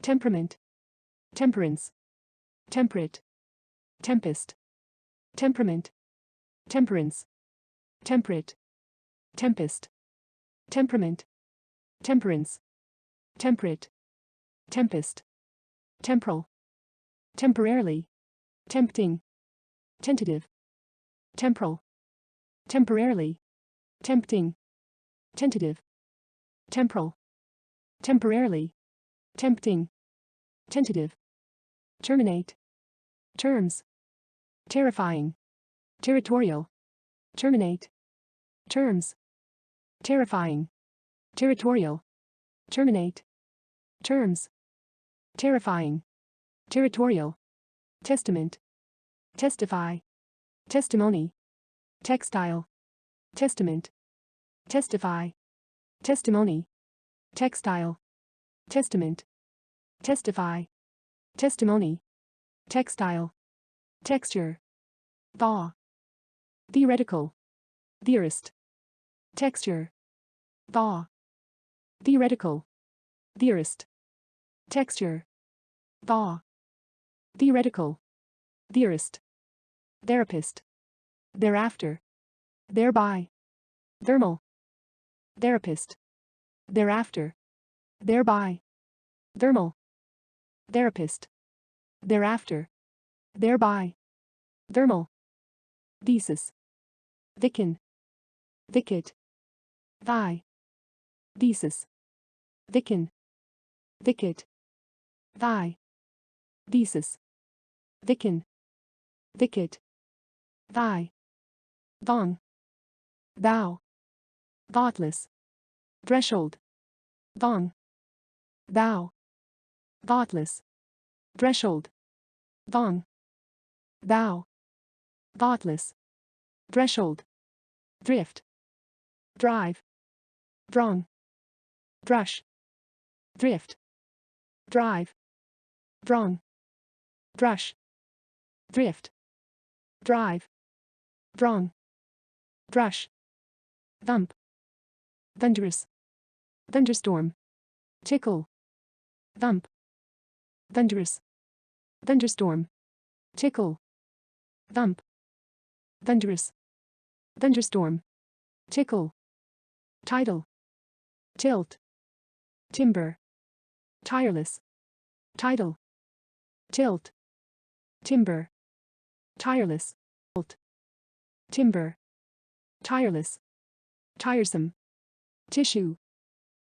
temperament, temperance, temperate, tempest, temperament, temperance, temperate, tempest, temperament, temperance, temperate, tempest, temporal, temporarily, tempting, tentative, temporal, temporarily, tempting, tentative, temporal, temporarily, tempting, tentative, terminate, terms, terrifying, territorial, terminate, terms, terrifying, territorial, terminate, terms, terrifying, territorial, testament, testify, testimony, textile, testament, testify, testimony, textile, testament, testify, testimony, textile, texture, thaw, theoretical, theorist, texture, thaw, theoretical, theorist, texture, thaw, theoretical, theorist, therapist, thereafter, thereby, thermal, therapist, thereafter, thereby, thermal, therapist, thereafter, thereby, thermal, thesis, thicken, thicket, thigh, thesis, thicken, thicket, thigh, thesis, thicken, thicket, thigh, thong, thou, thoughtless, threshold, thong, thou, thoughtless, threshold, thong, thou, thoughtless, threshold, drift, drive, throng, thrush, drift, drive, throng, thrush, drift, drive, throng, thrush, thump, thunderous, thunderstorm, tickle, thump, thunderous, thunderstorm, tickle, thump, thunderous, thunderstorm, tickle, tidal, tilt, timber, tireless, tidal, tilt, timber, tireless, tilt, timber, tireless, tiresome, tissue,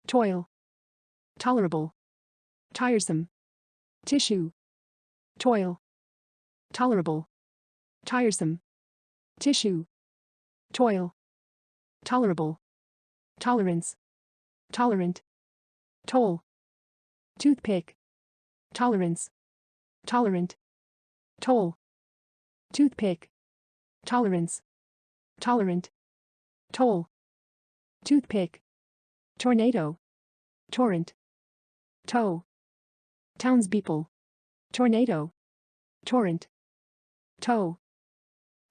toil, tolerable, tiresome, tissue, toil, tolerable, tiresome, tissue, toil, tolerable, tolerance, tolerant, toll, toothpick, tolerance, tolerant, toll, toothpick, tolerance, tolerant, toll, toothpick, tornado, torrent, toe, townspeople, tornado, torrent, toe,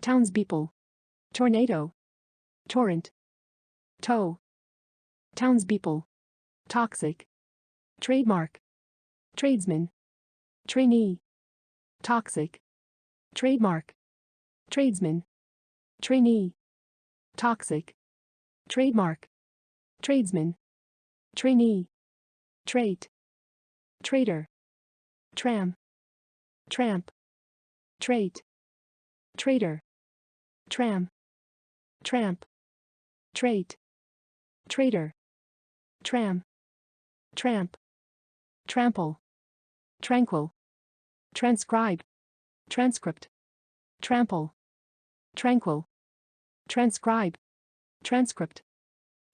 townspeople, tornado, torrent, toe, townspeople, toxic, trademark, tradesman, trainee, toxic, trademark, tradesman, trainee, toxic, trademark, tradesman, trainee, trait, traitor, tram, tramp, trait, traitor, tram, tramp, trait, traitor, tram, tramp, trample, tranquil, transcribe, transcript, trample, tranquil, transcribe, transcript,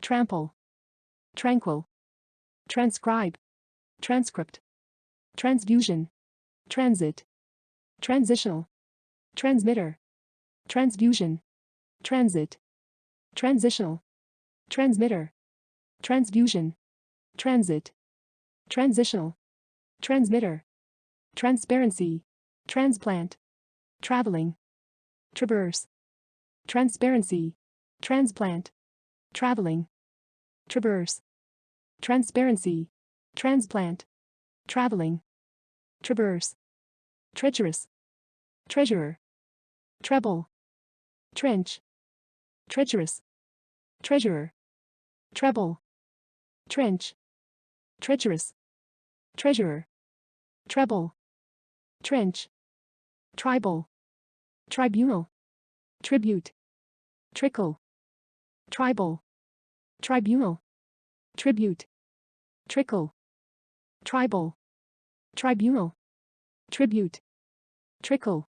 trample, tranquil, transcribe, transcript, transfusion, transit, transitional, transmitter, transfusion, transit, transitional, transmitter, transfusion, transit, transitional, transmitter, transparency, transplant, traveling, traverse, transparency, transplant, traveling, traverse, transparency, transplant, traveling, traverse, treacherous, treasurer, treble, trench, treacherous, treasurer, treble, trench, treacherous, treasurer, treble, trench, tribal, tribunal, tribute, trickle, tribal, tribunal, tribute, trickle, tribal, tribunal, tribute, trickle,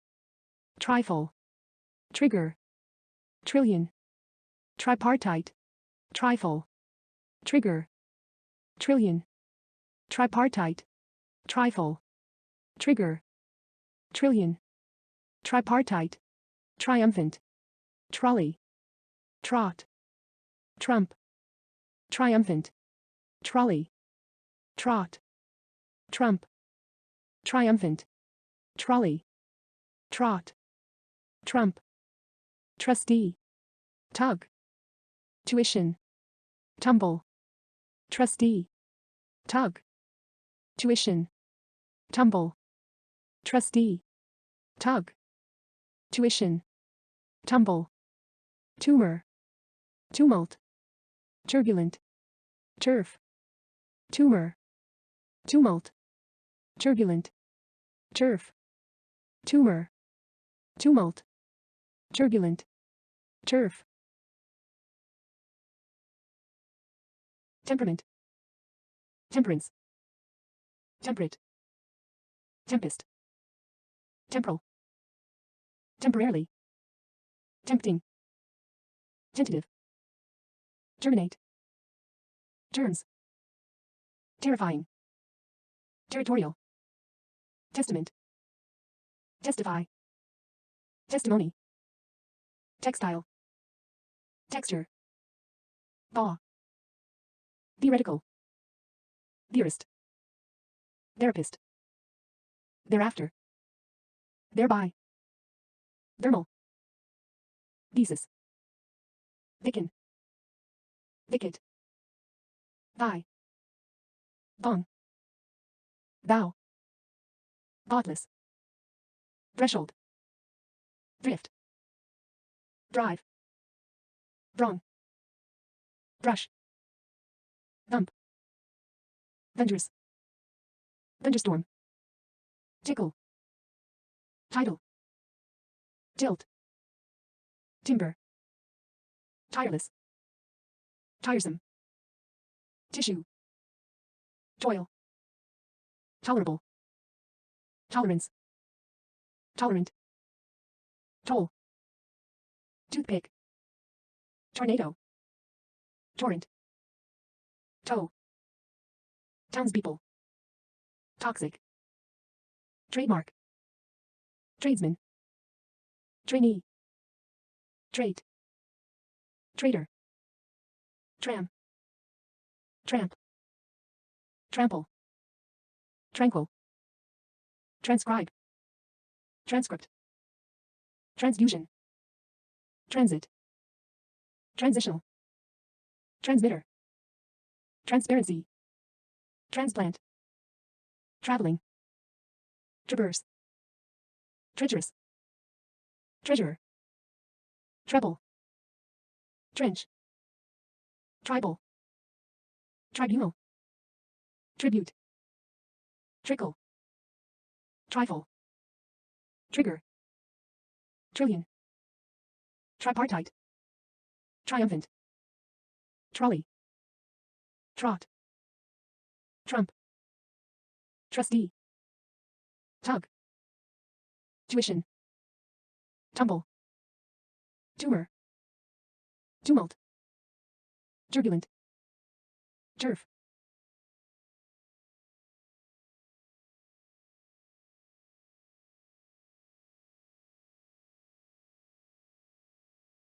trifle, trigger, trillion, tripartite, trifle, trigger, trillion, tripartite, trifle, trigger, trillion, tripartite, triumphant, trolley, trot, trump, triumphant, trolley, trot, trump, triumphant, trolley, trot, trump, trustee, tug, tuition, tumble, trustee, tug, tuition, tumble, trustee, tug, tuition, tumble, tumor, tumult, turbulent, turf, tumor, tumult, turbulent, turf, tumor, tumult, turbulent, turf, temperament, temperance, temperate, tempest, temporal, temporarily, tempting, tentative, terminate, terms, terrifying, territorial, testament, testify, testimony, textile, texture, thaw, theoretical, theorist, therapist, thereafter, thereby, thermal, thesis, thicken, thicket, thigh, thong, thou, thoughtless, threshold, drift, drive, throng, brush, thump, thunderous, thunderstorm, tickle, tidal, tilt, timber, tireless, tiresome, tissue, toil, tolerable, tolerance, tolerant, toll, toothpick, tornado, torrent, toe, townspeople, toxic, trademark, tradesman, trainee, trait, trader, tram, tramp, trample, tranquil, transcribe, transcript, transfusion, transit, transitional, transmitter, transparency, transplant, traveling, traverse, treacherous, treasurer, treble, trench, tribal, tribunal, tribute, trickle, trifle, trigger, trillion, tripartite, triumphant, trolley, trot, trump, trustee, tug, tuition, tumble, tumor, tumult, turbulent, turf,